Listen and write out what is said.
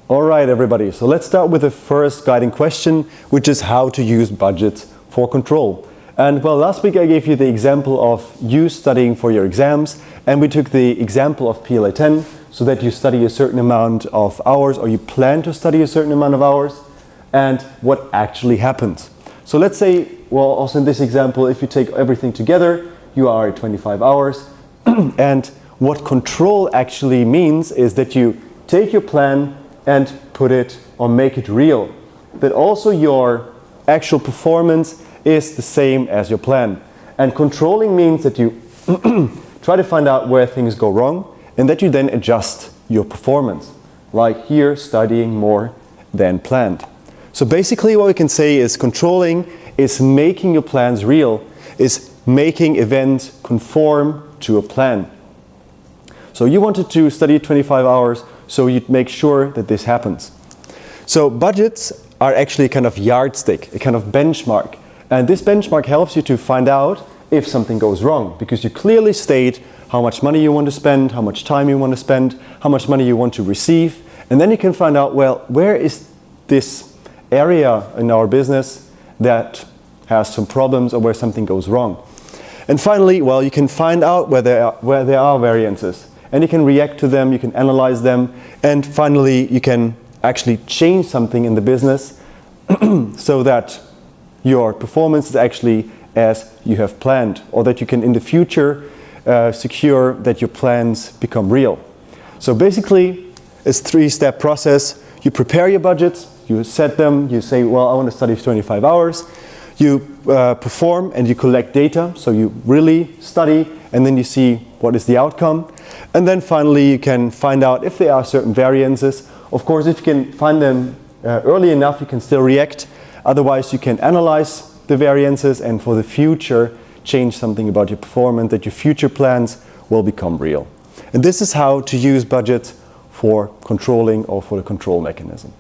All right, everybody. So let's start with the first guiding question, which is how to use budgets for control. And well, last week I gave you the example of you studying for your exams, and we took the example of PLA 10, so that you study a certain amount of hours, or you plan to study a certain amount of hours, and what actually happens. So let's say, well, also in this example, if you take everything together, you are at 25 hours, and what control actually means is that you take your plan and put it or make it real. That also your actual performance is the same as your plan. And controlling means that you try to find out where things go wrong and that you then adjust your performance. Like here, studying more than planned. So basically what we can say is controlling is making your plans real, is making events conform to a plan. So you wanted to study 25 hours, so you'd make sure that this happens. So budgets are actually a kind of yardstick, a kind of benchmark. And this benchmark helps you to find out if something goes wrong, because you clearly state how much money you want to spend, how much time you want to spend, how much money you want to receive. And then you can find out, well, where is this area in our business that has some problems or where something goes wrong. And finally, well, you can find out where there are variances. And you can react to them, you can analyze them, and finally you can actually change something in the business so that your performance is actually as you have planned, or that you can in the future secure that your plans become real. So basically it's a three-step process. You prepare your budgets, you set them, you say, well, I want to study 25 hours. You perform and you collect data, so you really study and then you see what is the outcome. And then finally you can find out if there are certain variances. Of course, if you can find them early enough, you can still react. Otherwise, you can analyze the variances and for the future change something about your performance, that your future plans will become real. And this is how to use budgets for controlling or for the control mechanism.